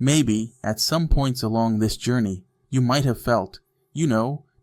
Maybe, at some points along this journey, you might have felt,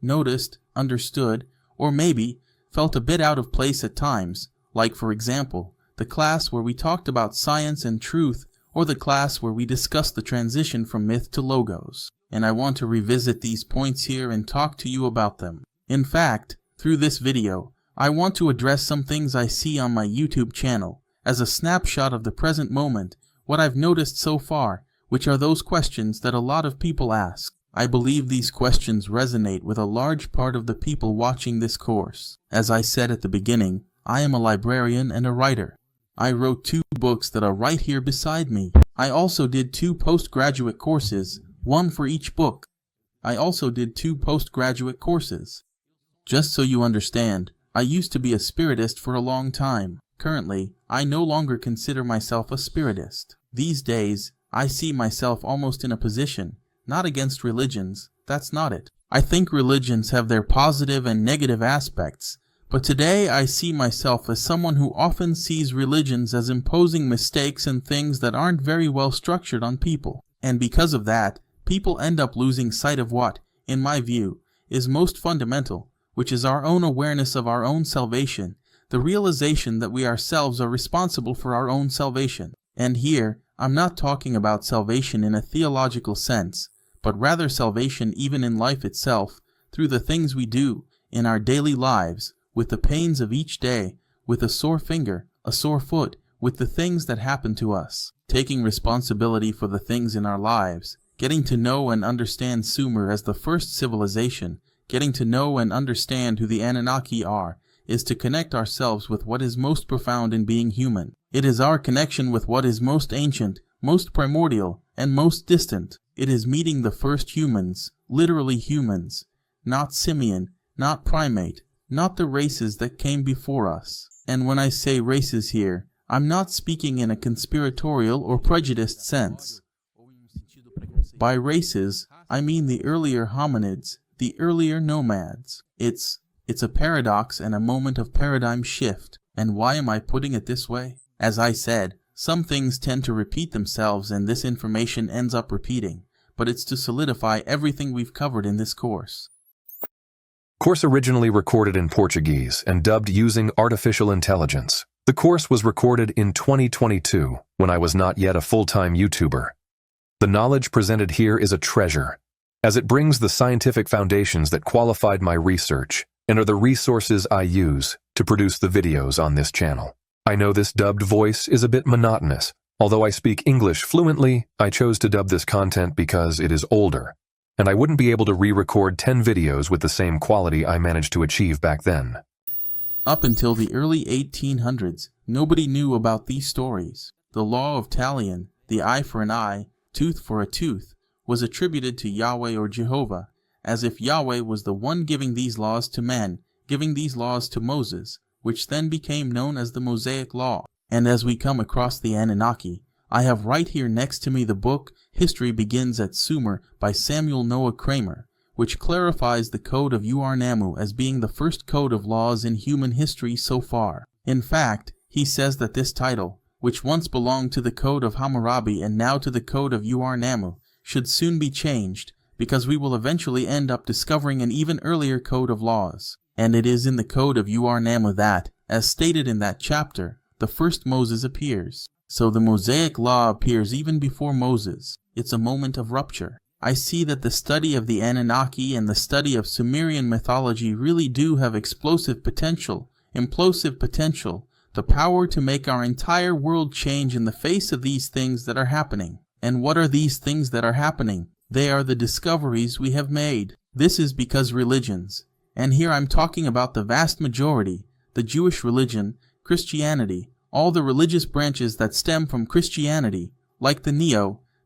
noticed, understood, or maybe felt a bit out of place at times, like for example, the class where we talked about science and truth, or the class where we discussed the transition from myth to logos. And I want to revisit these points here and talk to you about them. In fact, through this video, I want to address some things I see on my YouTube channel, as a snapshot of the present moment, what I've noticed so far, which are those questions that a lot of people ask. I believe these questions resonate with a large part of the people watching this course. As I said at the beginning, I am a librarian and a writer. I wrote 2 books that are right here beside me. I also did 2 postgraduate courses, one for each book. I also did 2 postgraduate courses. Just so you understand, I used to be a spiritist for a long time. Currently, I no longer consider myself a spiritist. These days, I see myself almost in a position, not against religions, that's not it. I think religions have their positive and negative aspects, but today I see myself as someone who often sees religions as imposing mistakes and things that aren't very well structured on people. And because of that, people end up losing sight of what, in my view, is most fundamental, which is our own awareness of our own salvation, the realization that we ourselves are responsible for our own salvation. And here, I'm not talking about salvation in a theological sense, but rather salvation even in life itself, through the things we do, in our daily lives, with the pains of each day, with a sore finger, a sore foot, with the things that happen to us, taking responsibility for the things in our lives, getting to know and understand Sumer as the first civilization, getting to know and understand who the Anunnaki are, is to connect ourselves with what is most profound in being human. It is our connection with what is most ancient, most primordial, and most distant. It is meeting the first humans, literally humans, not simian, not primate, not the races that came before us. And when I say races here, I'm not speaking in a conspiratorial or prejudiced sense. By races, I mean the earlier hominids, the earlier nomads. It's a paradox and a moment of paradigm shift. And why am I putting it this way? As I said, some things tend to repeat themselves and this information ends up repeating, but it's to solidify everything we've covered in this course. Course originally recorded in Portuguese and dubbed using artificial intelligence. The course was recorded in 2022, when I was not yet a full-time YouTuber. The knowledge presented here is a treasure, as it brings the scientific foundations that qualified my research and are the resources I use to produce the videos on this channel. I know this dubbed voice is a bit monotonous. Although I speak English fluently, I chose to dub this content because it is older, and I wouldn't be able to re-record 10 videos with the same quality I managed to achieve back then. Up until the early 1800s, nobody knew about these stories. The law of Talion, the eye for an eye, tooth for a tooth, was attributed to Yahweh or Jehovah, as if Yahweh was the one giving these laws to men, giving these laws to Moses, which then became known as the Mosaic Law. And as we come across the Anunnaki, I have right here next to me the book History Begins at Sumer by Samuel Noah Kramer, which clarifies the code of Uar-Nammu as being the first code of laws in human history so far. In fact, he says that this title, which once belonged to the code of Hammurabi and now to the code of Uar-Nammu, should soon be changed, because we will eventually end up discovering an even earlier code of laws. And it is in the code of Uar-Nammu that, as stated in that chapter, the first Moses appears. So the Mosaic Law appears even before Moses. It's a moment of rupture. I see that the study of the Anunnaki and the study of Sumerian mythology really do have explosive potential, implosive potential, the power to make our entire world change in the face of these things that are happening. And what are these things that are happening? They are the discoveries we have made. This is because religions, and here I'm talking about the vast majority, the Jewish religion, Christianity, all the religious branches that stem from Christianity, like the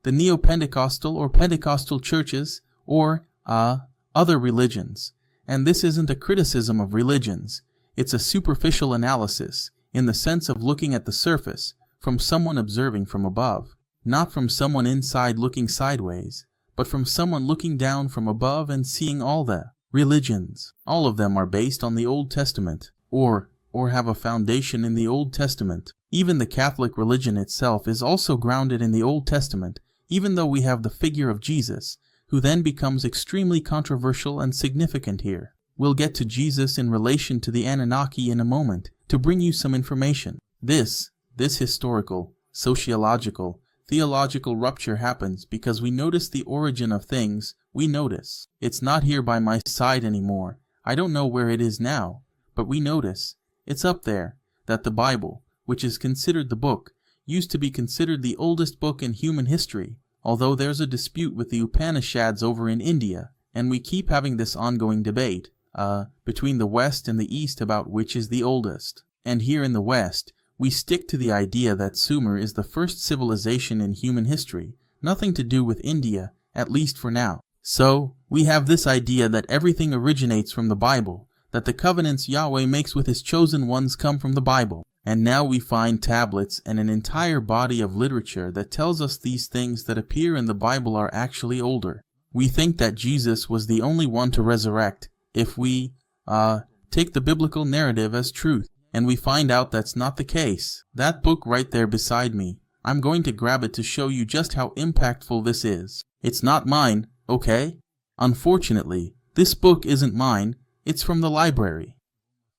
Neo-Pentecostal or Pentecostal churches, or, other religions. And this isn't a criticism of religions. It's a superficial analysis, in the sense of looking at the surface, from someone observing from above. Not from someone inside looking sideways, but from someone looking down from above and seeing all the religions. All of them are based on the Old Testament, or have a foundation in the Old Testament. Even the Catholic religion itself is also grounded in the Old Testament, even though we have the figure of Jesus, who then becomes extremely controversial and significant here. We'll get to Jesus in relation to the Anunnaki in a moment to bring you some information. This historical, sociological, theological rupture happens because we notice the origin of things we notice. It's not here by my side anymore. I don't know where it is now, but we notice. It's up there that the Bible, which is considered the book, used to be considered the oldest book in human history, although there's a dispute with the Upanishads over in India, and we keep having this ongoing debate between the West and the East about which is the oldest. And here in the West, we stick to the idea that Sumer is the first civilization in human history, nothing to do with India, at least for now. So, we have this idea that everything originates from the Bible, that the covenants Yahweh makes with his chosen ones come from the Bible. And now we find tablets and an entire body of literature that tells us these things that appear in the Bible are actually older. We think that Jesus was the only one to resurrect, if we, take the biblical narrative as truth. And we find out that's not the case. That book right there beside me, I'm going to grab it to show you just how impactful this is. It's not mine, okay? Unfortunately, this book isn't mine, it's from the library.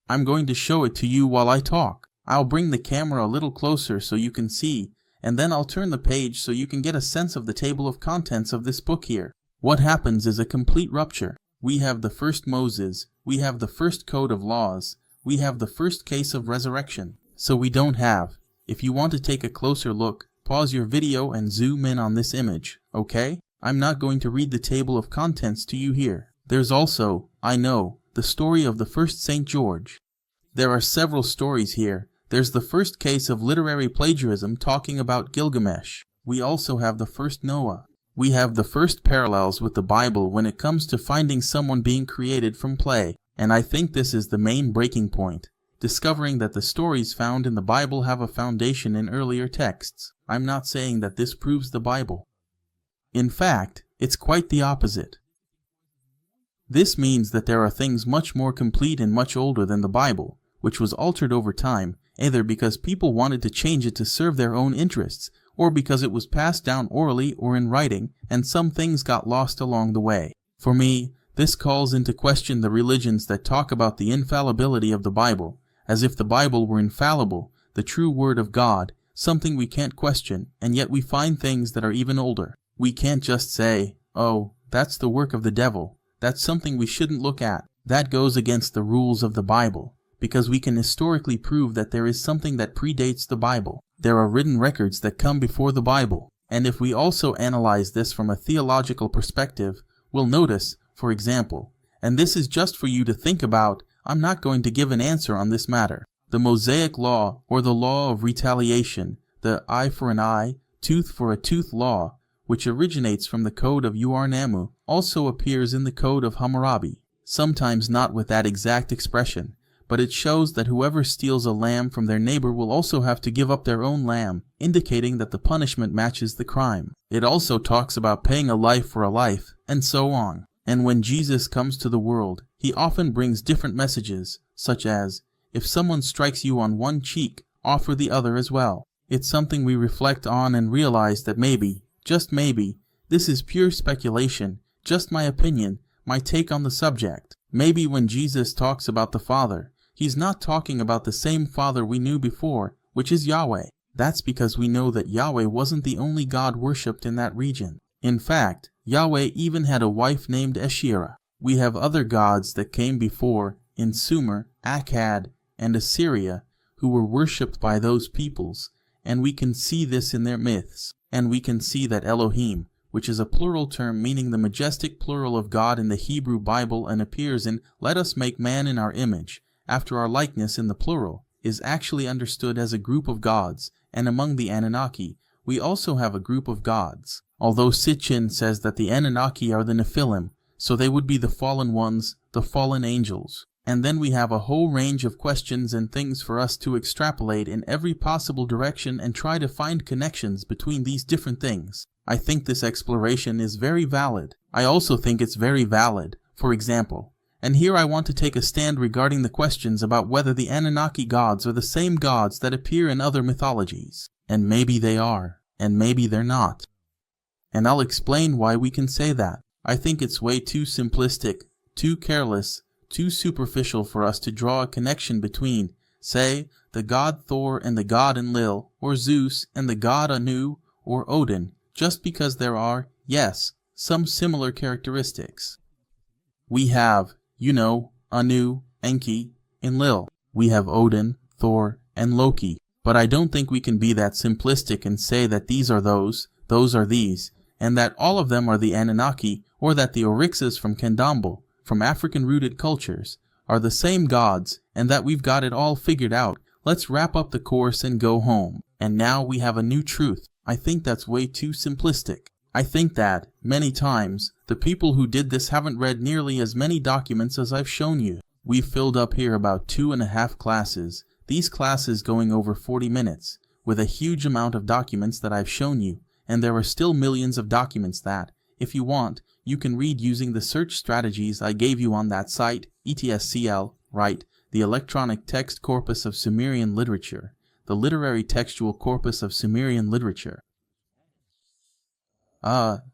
I'm going to show it to you while I talk. I'll bring the camera a little closer so you can see, and then I'll turn the page so you can get a sense of the table of contents of this book here. What happens is a complete rupture. We have the first Moses, we have the first code of laws, we have the first case of resurrection. So we don't have. If you want to take a closer look, pause your video and zoom in on this image, okay? I'm not going to read the table of contents to you here. There's also, I know, the story of the first St. George. There are several stories here. There's the first case of literary plagiarism talking about Gilgamesh. We also have the first Noah. We have the first parallels with the Bible when it comes to finding someone being created from clay. And I think this is the main breaking point, discovering that the stories found in the Bible have a foundation in earlier texts. I'm not saying that this proves the Bible. In fact, it's quite the opposite. This means that there are things much more complete and much older than the Bible, which was altered over time, either because people wanted to change it to serve their own interests, or because it was passed down orally or in writing, and some things got lost along the way. For me, this calls into question the religions that talk about the infallibility of the Bible, as if the Bible were infallible, the true word of God, something we can't question, and yet we find things that are even older. We can't just say, oh, that's the work of the devil, that's something we shouldn't look at. That goes against the rules of the Bible, because we can historically prove that there is something that predates the Bible. There are written records that come before the Bible, and if we also analyze this from a theological perspective, we'll notice, for example, and this is just for you to think about, I'm not going to give an answer on this matter. The Mosaic Law, or the law of retaliation, the eye for an eye, tooth for a tooth law, which originates from the Code of Uar-Nammu, also appears in the Code of Hammurabi, sometimes not with that exact expression, but it shows that whoever steals a lamb from their neighbor will also have to give up their own lamb, indicating that the punishment matches the crime. It also talks about paying a life for a life, and so on. And when Jesus comes to the world, he often brings different messages, such as, if someone strikes you on one cheek, offer the other as well. It's something we reflect on and realize that maybe, just maybe, this is pure speculation, just my opinion, my take on the subject. Maybe when Jesus talks about the Father, he's not talking about the same Father we knew before, which is Yahweh. That's because we know that Yahweh wasn't the only God worshipped in that region. In fact, Yahweh even had a wife named Asherah. We have other gods that came before in Sumer, Akkad, and Assyria who were worshipped by those peoples, and we can see this in their myths. And we can see that Elohim, which is a plural term meaning the majestic plural of God in the Hebrew Bible and appears in let us make man in our image, after our likeness in the plural, is actually understood as a group of gods, and among the Anunnaki, we also have a group of gods. Although Sitchin says that the Anunnaki are the Nephilim, so they would be the fallen ones, the fallen angels. And then we have a whole range of questions and things for us to extrapolate in every possible direction and try to find connections between these different things. I think this exploration is very valid. I also think it's very valid, for example, and here I want to take a stand regarding the questions about whether the Anunnaki gods are the same gods that appear in other mythologies. And maybe they are, and maybe they're not. And I'll explain why we can say that. I think it's way too simplistic, too careless, too superficial for us to draw a connection between, say, the god Thor and the god Enlil, or Zeus and the god Anu or Odin, just because there are, yes, some similar characteristics. We have, Anu, Enki, Enlil. We have Odin, Thor, and Loki. But I don't think we can be that simplistic and say that these are those are these, and that all of them are the Anunnaki, or that the Oryxes from Kendamble, from African-rooted cultures, are the same gods, and that we've got it all figured out. Let's wrap up the course and go home. And now we have a new truth. I think that's way too simplistic. I think that, many times, the people who did this haven't read nearly as many documents as I've shown you. We've filled up here about 2.5 classes, these classes going over 40 minutes, with a huge amount of documents that I've shown you, and there are still millions of documents that, if you want, you can read using the search strategies I gave you on that site, ETSCL, right, the Electronic Text Corpus of Sumerian Literature, the Literary Textual Corpus of Sumerian Literature.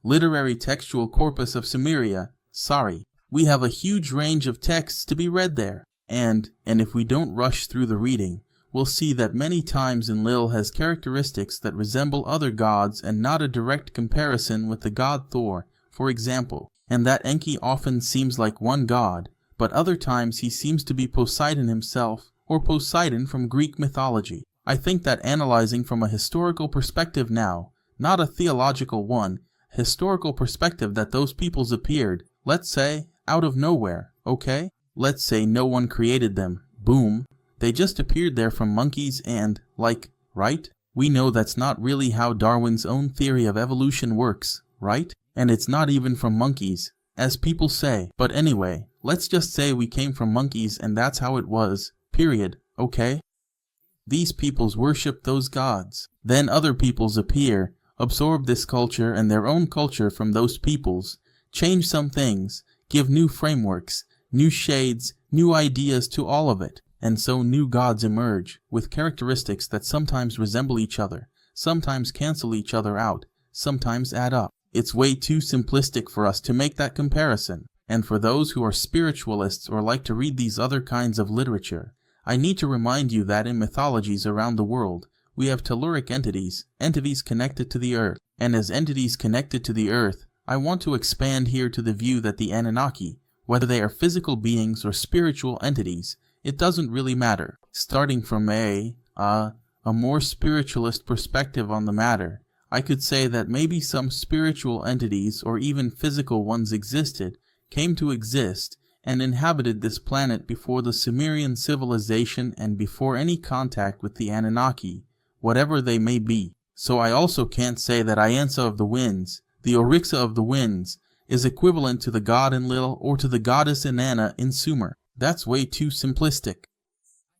Literary Textual Corpus of Sumeria, sorry. We have a huge range of texts to be read there, and if we don't rush through the reading, we'll see that many times Enlil has characteristics that resemble other gods and not a direct comparison with the god Thor, for example, and that Enki often seems like one god, but other times he seems to be Poseidon himself, or Poseidon from Greek mythology. I think that analyzing from a historical perspective now, not a theological one, historical perspective that those peoples appeared, let's say, out of nowhere, okay? Let's say no one created them, boom. They just appeared there from monkeys and, right? We know that's not really how Darwin's own theory of evolution works, right? And it's not even from monkeys, as people say. But anyway, let's just say we came from monkeys and that's how it was, period, okay? These peoples worship those gods. Then other peoples appear, absorb this culture and their own culture from those peoples, change some things, give new frameworks, new shades, new ideas to all of it, and so new gods emerge, with characteristics that sometimes resemble each other, sometimes cancel each other out, sometimes add up. It's way too simplistic for us to make that comparison, and for those who are spiritualists or like to read these other kinds of literature, I need to remind you that in mythologies around the world, we have telluric entities, entities connected to the earth, and as entities connected to the earth, I want to expand here to the view that the Anunnaki, whether they are physical beings or spiritual entities, it doesn't really matter. Starting from a more spiritualist perspective on the matter, I could say that maybe some spiritual entities or even physical ones existed, came to exist, and inhabited this planet before the Sumerian civilization and before any contact with the Anunnaki, whatever they may be. So I also can't say that Iansa of the winds, the Oryxa of the winds, is equivalent to the god Enlil or to the goddess Inanna in Sumer. That's way too simplistic.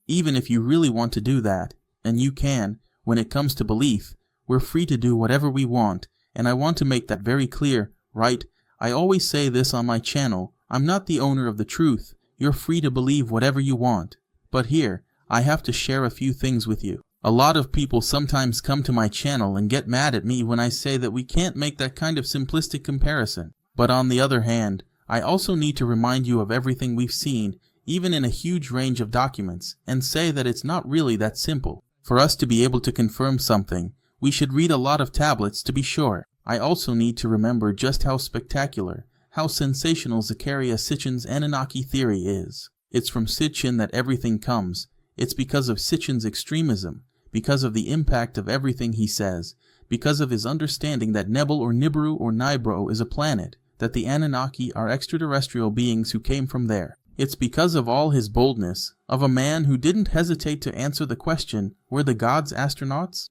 Even if you really want to do that, and you can, when it comes to belief, we're free to do whatever we want, and I want to make that very clear, right? I always say this on my channel, I'm not the owner of the truth. You're free to believe whatever you want. But here, I have to share a few things with you. A lot of people sometimes come to my channel and get mad at me when I say that we can't make that kind of simplistic comparison. But on the other hand, I also need to remind you of everything we've seen, even in a huge range of documents, and say that it's not really that simple. For us to be able to confirm something, we should read a lot of tablets to be sure. I also need to remember just how spectacular, how sensational Zecharia Sitchin's Anunnaki theory is. It's from Sitchin that everything comes. It's because of Sitchin's extremism, because of the impact of everything he says, because of his understanding that Nebel or Nibiru or Nibro is a planet, that the Anunnaki are extraterrestrial beings who came from there. It's because of all his boldness, of a man who didn't hesitate to answer the question, were the gods astronauts?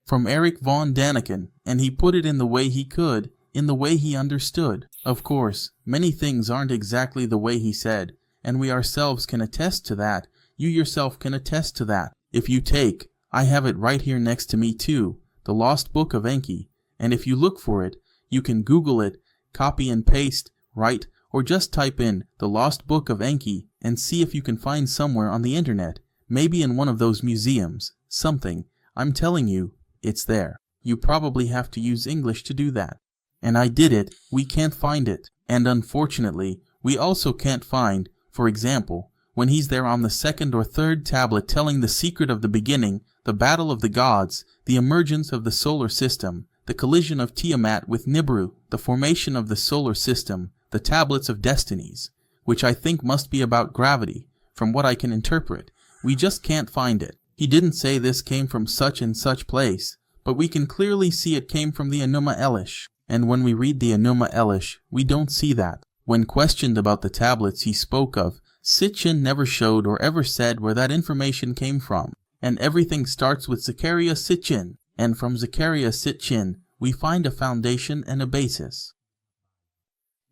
From Eric von Daniken, and he put it in the way he could, in the way he understood. Of course, many things aren't exactly the way he said, and we ourselves can attest to that. You yourself can attest to that. If you take, I have it right here next to me too, the Lost Book of Enki, and if you look for it, you can Google it, copy and paste, write, or just type in the Lost Book of Enki and see if you can find somewhere on the internet, maybe in one of those museums, something. I'm telling you, it's there. You probably have to use English to do that. And I did it. We can't find it. And unfortunately, we also can't find, for example, when he's there on the second or third tablet telling the secret of the beginning, the battle of the gods, the emergence of the solar system, the collision of Tiamat with Nibiru, the formation of the solar system, the tablets of destinies, which I think must be about gravity, from what I can interpret. We just can't find it. He didn't say this came from such and such place, but we can clearly see it came from the Enuma Elish. And when we read the Enuma Elish, we don't see that. When questioned about the tablets he spoke of, Sitchin never showed or ever said where that information came from. And everything starts with Zechariah Sitchin, and from Zechariah Sitchin, we find a foundation and a basis.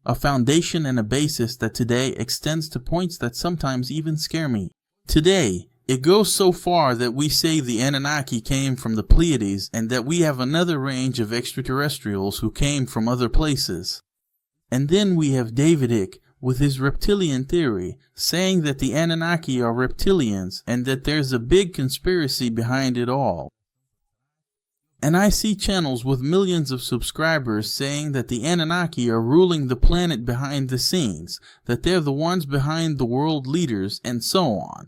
A foundation and a basis that today extends to points that sometimes even scare me. Today, it goes so far that we say the Anunnaki came from the Pleiades and that we have another range of extraterrestrials who came from other places. And then we have David Icke with his reptilian theory, saying that the Anunnaki are reptilians and that there's a big conspiracy behind it all. And I see channels with millions of subscribers saying that the Anunnaki are ruling the planet behind the scenes, that they're the ones behind the world leaders, and so on.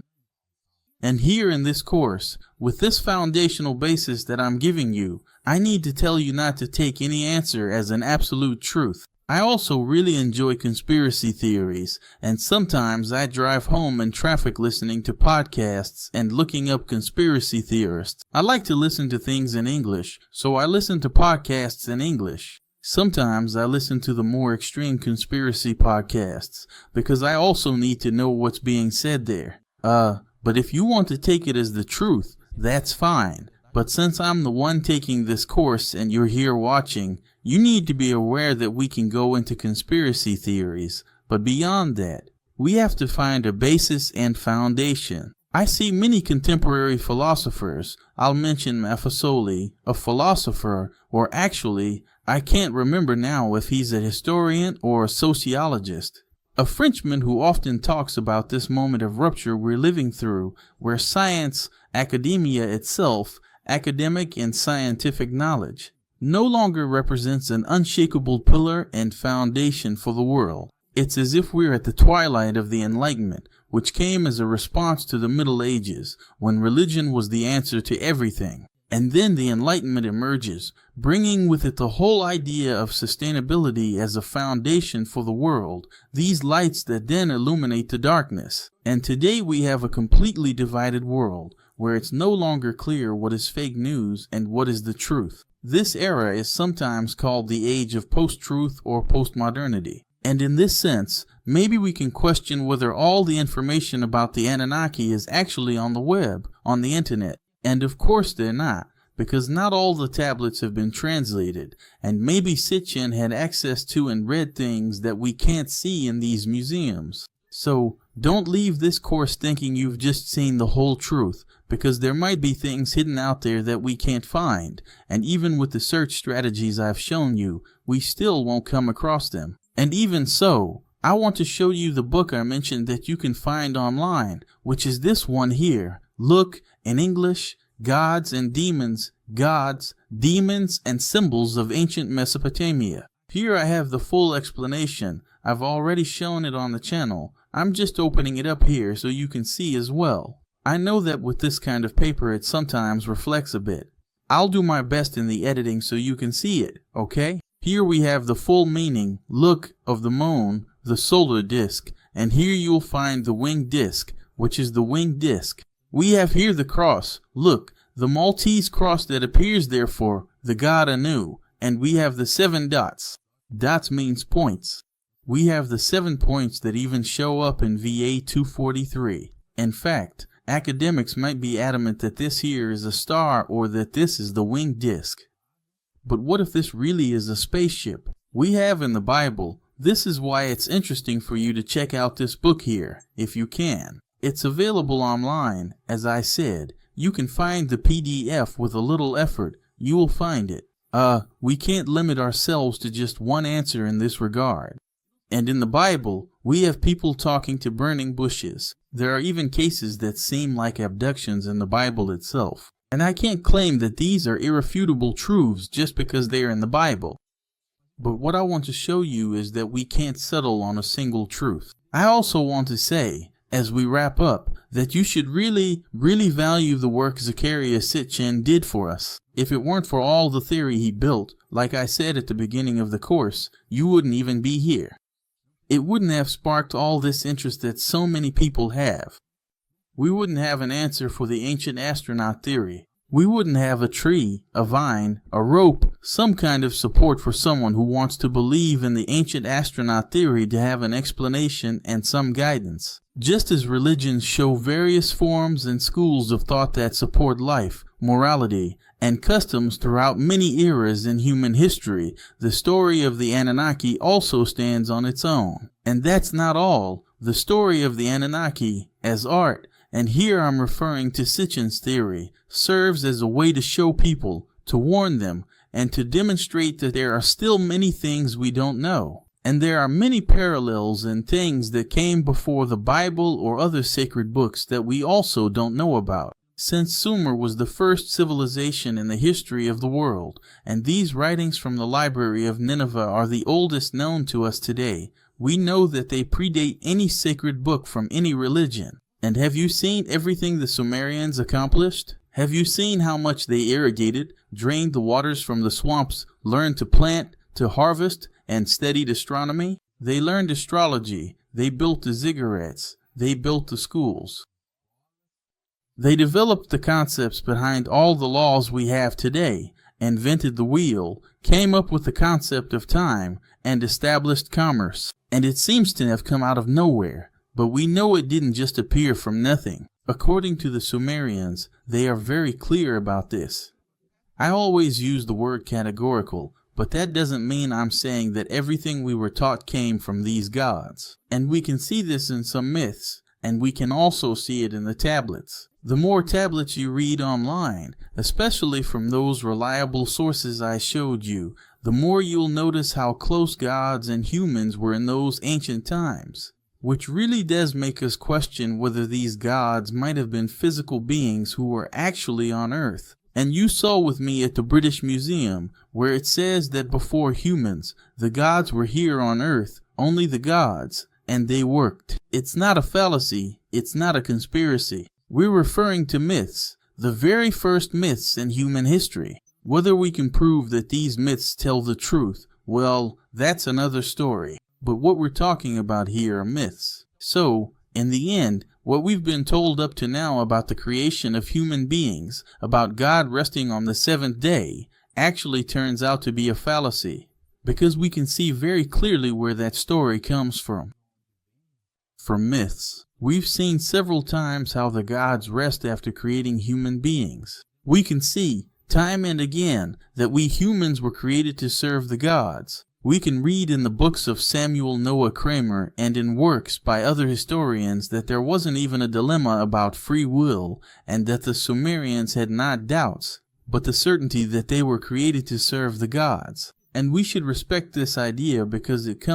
And here in this course, with this foundational basis that I'm giving you, I need to tell you not to take any answer as an absolute truth. I also really enjoy conspiracy theories, and sometimes I drive home in traffic listening to podcasts and looking up conspiracy theorists. I like to listen to things in English, so I listen to podcasts in English. Sometimes I listen to the more extreme conspiracy podcasts, because I also need to know what's being said there. But if you want to take it as the truth, that's fine. But since I'm the one taking this course and you're here watching, you need to be aware that we can go into conspiracy theories. But beyond that, we have to find a basis and foundation. I see many contemporary philosophers. I'll mention Mafasoli, a philosopher, or actually, I can't remember now if he's a historian or a sociologist. A Frenchman who often talks about this moment of rupture we're living through, where science, academia itself, academic and scientific knowledge, no longer represents an unshakable pillar and foundation for the world. It's as if we're at the twilight of the Enlightenment, which came as a response to the Middle Ages, when religion was the answer to everything. And then the Enlightenment emerges, bringing with it the whole idea of sustainability as a foundation for the world, these lights that then illuminate the darkness. And today we have a completely divided world, where it's no longer clear what is fake news and what is the truth. This era is sometimes called the age of post-truth or postmodernity. And in this sense, maybe we can question whether all the information about the Anunnaki is actually on the web, on the internet. And of course they're not, because not all the tablets have been translated, and maybe Sitchin had access to and read things that we can't see in these museums. So don't leave this course thinking you've just seen the whole truth, because there might be things hidden out there that we can't find, and even with the search strategies I've shown you, we still won't come across them. And even so, I want to show you the book I mentioned that you can find online, which is this one here. Look, in English, Gods and Demons, Gods, Demons, and Symbols of Ancient Mesopotamia. Here I have the full explanation. I've already shown it on the channel. I'm just opening it up here so you can see as well. I know that with this kind of paper it sometimes reflects a bit. I'll do my best in the editing so you can see it, okay? Here we have the full meaning, look, of the moon, the solar disk, and here you'll find the winged disk, which is the winged disk. We have here the cross, look, the Maltese cross that appears there for the god Anu, and we have the 7 dots. Dots means points. We have the 7 points that even show up in VA 243. In fact, academics might be adamant that this here is a star or that this is the winged disk. But what if this really is a spaceship? We have in the Bible. This is why it's interesting for you to check out this book here, if you can. It's available online, as I said. You can find the PDF with a little effort. You will find it. We can't limit ourselves to just one answer in this regard. And in the Bible, we have people talking to burning bushes. There are even cases that seem like abductions in the Bible itself. And I can't claim that these are irrefutable truths just because they are in the Bible. But what I want to show you is that we can't settle on a single truth. I also want to say, as we wrap up, that you should really value the work Zecharia Sitchin did for us. If it weren't for all the theory he built, like I said at the beginning of the course, you wouldn't even be here. It wouldn't have sparked all this interest that so many people have. We wouldn't have an answer for the ancient astronaut theory. We wouldn't have a tree, a vine, a rope, some kind of support for someone who wants to believe in the ancient astronaut theory to have an explanation and some guidance. Just as religions show various forms and schools of thought that support life, morality, and customs throughout many eras in human history, the story of the Anunnaki also stands on its own. And that's not all. The story of the Anunnaki, as art, and here I'm referring to Sitchin's theory, serves as a way to show people, to warn them, and to demonstrate that there are still many things we don't know. And there are many parallels and things that came before the Bible or other sacred books that we also don't know about. Since Sumer was the first civilization in the history of the world, and these writings from the library of Nineveh are the oldest known to us today, we know that they predate any sacred book from any religion. And have you seen everything the Sumerians accomplished? Have you seen how much they irrigated, drained the waters from the swamps, learned to plant, to harvest, and studied astronomy? They learned astrology, they built the ziggurats, they built the schools. They developed the concepts behind all the laws we have today, invented the wheel, came up with the concept of time, and established commerce. And it seems to have come out of nowhere. But we know it didn't just appear from nothing. According to the Sumerians, they are very clear about this. I always use the word categorical, but that doesn't mean I'm saying that everything we were taught came from these gods. And we can see this in some myths, and we can also see it in the tablets. The more tablets you read online, especially from those reliable sources I showed you, the more you'll notice how close gods and humans were in those ancient times. Which really does make us question whether these gods might have been physical beings who were actually on Earth. And you saw with me at the British Museum, where it says that before humans, the gods were here on Earth, only the gods, and they worked. It's not a fallacy, it's not a conspiracy. We're referring to myths, the very first myths in human history. Whether we can prove that these myths tell the truth, well, that's another story. But what we're talking about here are myths. So, in the end, what we've been told up to now about the creation of human beings, about God resting on the seventh day, actually turns out to be a fallacy, because we can see very clearly where that story comes from. From myths. We've seen several times how the gods rest after creating human beings. We can see, time and again, that we humans were created to serve the gods. We can read in the books of Samuel Noah Kramer and in works by other historians that there wasn't even a dilemma about free will and that the Sumerians had not doubts, but the certainty that they were created to serve the gods. And we should respect this idea because it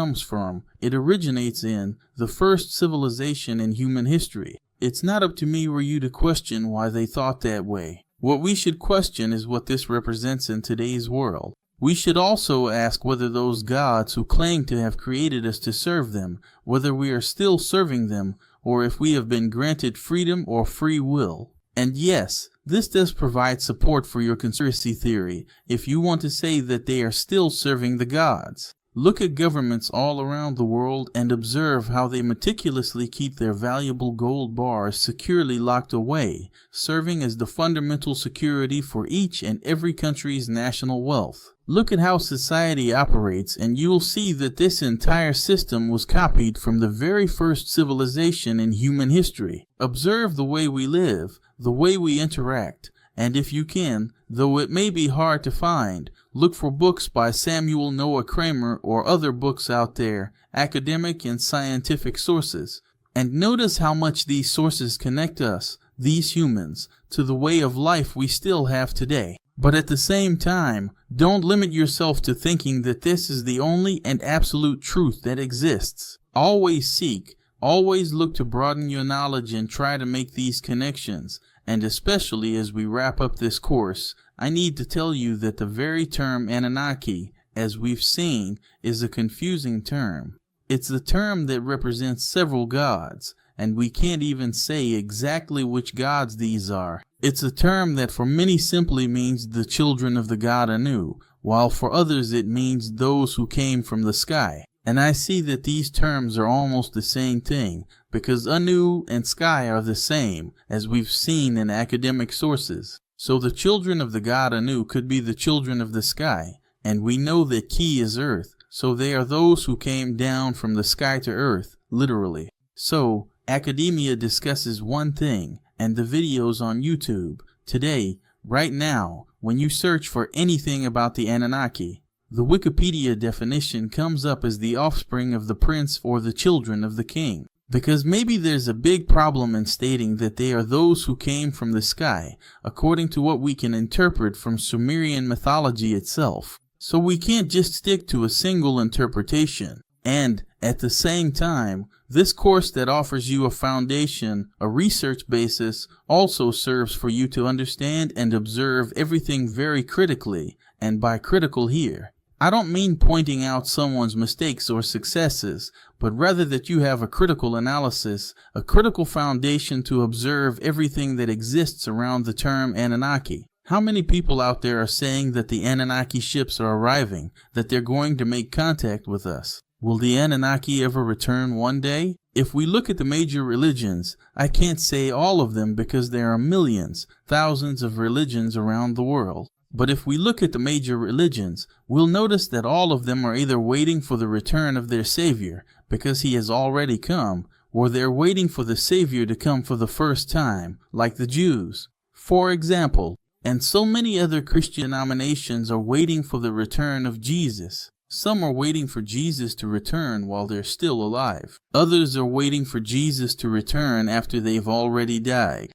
originates in, the first civilization in human history. It's not up to me or you to question why they thought that way. What we should question is what this represents in today's world. We should also ask whether those gods who claim to have created us to serve them, whether we are still serving them, or if we have been granted freedom or free will. And yes, this does provide support for your conspiracy theory if you want to say that they are still serving the gods. Look at governments all around the world and observe how they meticulously keep their valuable gold bars securely locked away, serving as the fundamental security for each and every country's national wealth. Look at how society operates and you'll see that this entire system was copied from the very first civilization in human history. Observe the way we live, the way we interact, and if you can, though it may be hard to find, look for books by Samuel Noah Kramer or other books out there, academic and scientific sources, and notice how much these sources connect us, these humans, to the way of life we still have today. But at the same time, don't limit yourself to thinking that this is the only and absolute truth that exists. Always seek, always look to broaden your knowledge and try to make these connections, and especially as we wrap up this course, I need to tell you that the very term Anunnaki, as we've seen, is a confusing term. It's the term that represents several gods, and we can't even say exactly which gods these are. It's a term that for many simply means the children of the god Anu, while for others it means those who came from the sky. And I see that these terms are almost the same thing, because Anu and sky are the same, as we've seen in academic sources. So the children of the god Anu could be the children of the sky, and we know that Ki is earth, so they are those who came down from the sky to earth, literally. So, academia discusses one thing, and the videos on YouTube, today, right now, when you search for anything about the Anunnaki, the Wikipedia definition comes up as the offspring of the prince or the children of the king. Because maybe there's a big problem in stating that they are those who came from the sky, according to what we can interpret from Sumerian mythology itself. So we can't just stick to a single interpretation. And, at the same time, this course that offers you a foundation, a research basis, also serves for you to understand and observe everything very critically, and by critical here, I don't mean pointing out someone's mistakes or successes, but rather that you have a critical analysis, a critical foundation to observe everything that exists around the term Anunnaki. How many people out there are saying that the Anunnaki ships are arriving, that they're going to make contact with us? Will the Anunnaki ever return one day? If we look at the major religions, I can't say all of them because there are millions, thousands of religions around the world. But if we look at the major religions, we'll notice that all of them are either waiting for the return of their Savior, because he has already come, or they're waiting for the Savior to come for the first time, like the Jews, for example. And so many other Christian denominations are waiting for the return of Jesus. Some are waiting for Jesus to return while they're still alive. Others are waiting for Jesus to return after they've already died,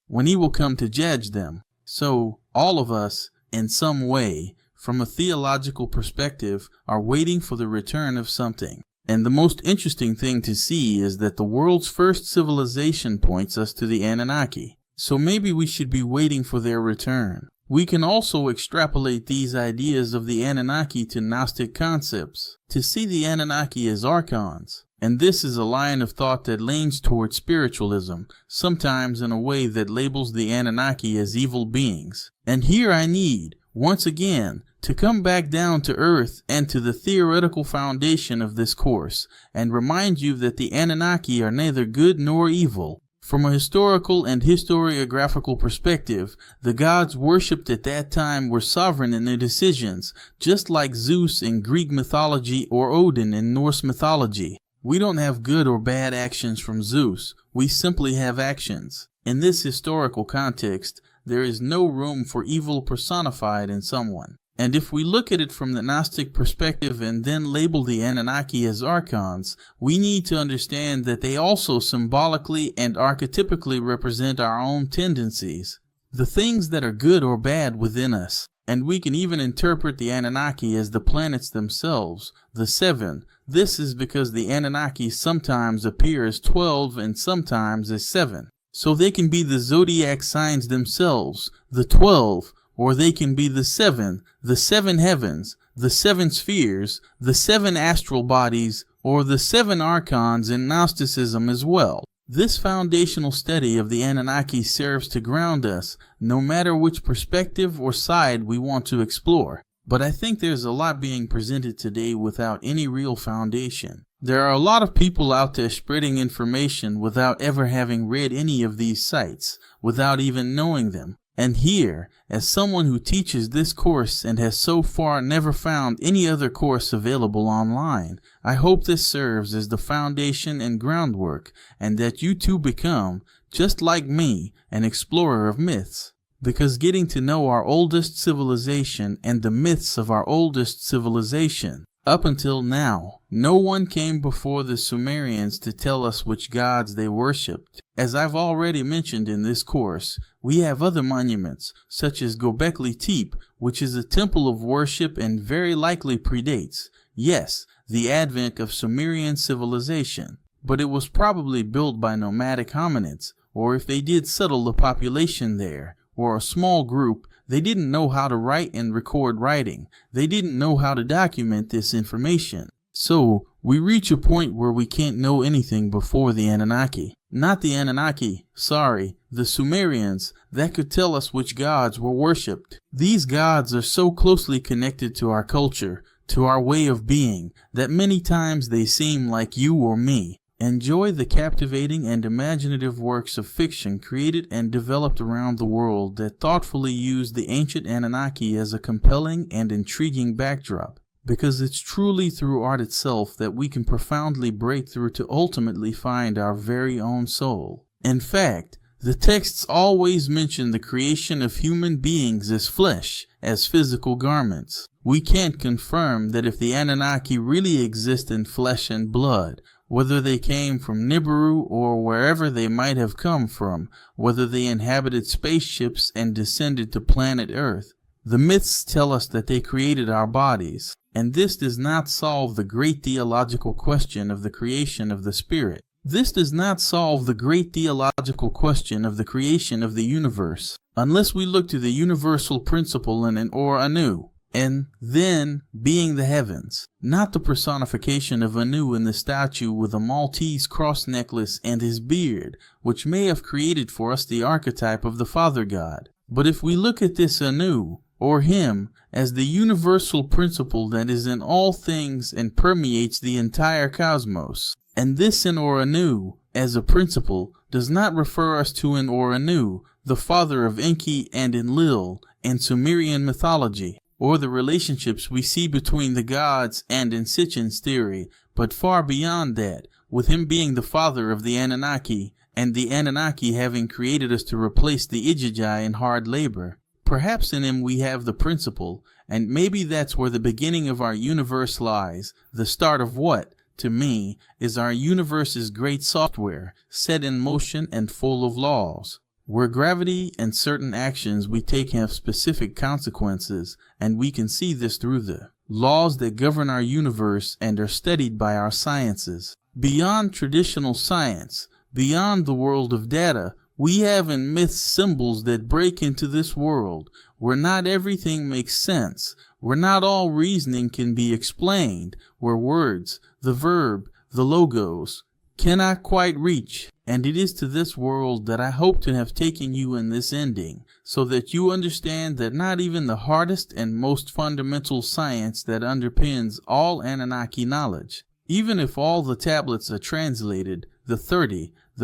when he will come to judge them. So, all of us, in some way, from a theological perspective, are waiting for the return of something. And the most interesting thing to see is that the world's first civilization points us to the Anunnaki. So maybe we should be waiting for their return. We can also extrapolate these ideas of the Anunnaki to Gnostic concepts, to see the Anunnaki as archons. And this is a line of thought that leans toward spiritualism, sometimes in a way that labels the Anunnaki as evil beings. And here I need, once again, to come back down to earth and to the theoretical foundation of this course, and remind you that the Anunnaki are neither good nor evil. From a historical and historiographical perspective, the gods worshipped at that time were sovereign in their decisions, just like Zeus in Greek mythology or Odin in Norse mythology. We don't have good or bad actions from Zeus, we simply have actions. In this historical context, there is no room for evil personified in someone. And if we look at it from the Gnostic perspective and then label the Anunnaki as archons, we need to understand that they also symbolically and archetypically represent our own tendencies, the things that are good or bad within us. And we can even interpret the Anunnaki as the planets themselves, the 7. This is because the Anunnaki sometimes appear as 12 and sometimes as 7. So they can be the zodiac signs themselves, the 12, or they can be the 7, the 7 heavens, the 7 spheres, the 7 astral bodies, or the 7 archons in Gnosticism as well. This foundational study of the Anunnaki serves to ground us, no matter which perspective or side we want to explore. But I think there's a lot being presented today without any real foundation. There are a lot of people out there spreading information without ever having read any of these sites, without even knowing them. And here, as someone who teaches this course and has so far never found any other course available online, I hope this serves as the foundation and groundwork, and that you too become, just like me, an explorer of myths. Because getting to know our oldest civilization and the myths of our oldest civilization, up until now, no one came before the Sumerians to tell us which gods they worshipped. As I've already mentioned in this course, we have other monuments, such as Göbekli Tepe, which is a temple of worship and very likely predates, yes, the advent of Sumerian civilization. But it was probably built by nomadic hominids, or if they did settle the population there, or a small group, they didn't know how to write and record writing. They didn't know how to document this information. So, we reach a point where we can't know anything before the Anunnaki. Not the Anunnaki, the Sumerians, that could tell us which gods were worshipped. These gods are so closely connected to our culture, to our way of being, that many times they seem like you or me. Enjoy the captivating and imaginative works of fiction created and developed around the world that thoughtfully use the ancient Anunnaki as a compelling and intriguing backdrop, because it's truly through art itself that we can profoundly break through to ultimately find our very own soul. In fact, the texts always mention the creation of human beings as flesh, as physical garments. We can't confirm that if the Anunnaki really exist in flesh and blood, whether they came from Nibiru or wherever they might have come from, whether they inhabited spaceships and descended to planet Earth. The myths tell us that they created our bodies, and this does not solve the great theological question of the creation of the spirit. This does not solve the great theological question of the creation of the universe, unless we look to the universal principle in an or Anu, and then being the heavens, not the personification of Anu in the statue with a Maltese cross necklace and his beard, which may have created for us the archetype of the Father God. But if we look at this Anu, or him, as the universal principle that is in all things and permeates the entire cosmos, and this in or Anu, as a principle, does not refer us to in or Anu, the father of Enki and Enlil, in Sumerian mythology, or the relationships we see between the gods and in Sitchin's theory, but far beyond that, with him being the father of the Anunnaki, and the Anunnaki having created us to replace the Ijiji in hard labor. Perhaps in him we have the principle, and maybe that's where the beginning of our universe lies, the start of what, to me, is our universe's great software, set in motion and full of laws, where gravity and certain actions we take have specific consequences, and we can see this through the laws that govern our universe and are studied by our sciences. Beyond traditional science, beyond the world of data, we have in myths symbols that break into this world, where not everything makes sense, where not all reasoning can be explained, where words, the verb, the logos, cannot quite reach. And it is to this world that I hope to have taken you in this ending, so that you understand that not even the hardest and most fundamental science that underpins all Anunnaki knowledge, even if all the tablets are translated, the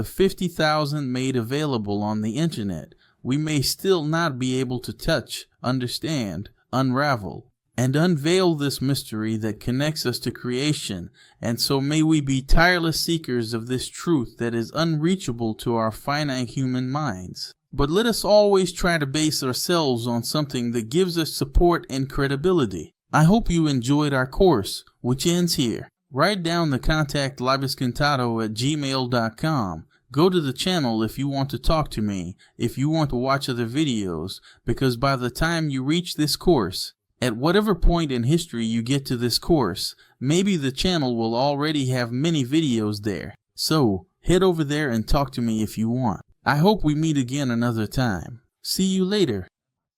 50,000 made available on the internet, we may still not be able to touch, understand, unravel, and unveil this mystery that connects us to creation, and so may we be tireless seekers of this truth that is unreachable to our finite human minds. But let us always try to base ourselves on something that gives us support and credibility. I hope you enjoyed our course, which ends here. Write down the contact libuscantado@gmail.com. Go to the channel if you want to talk to me, if you want to watch other videos, because by the time you reach this course, at whatever point in history you get to this course, maybe the channel will already have many videos there. So, head over there and talk to me if you want. I hope we meet again another time. See you later.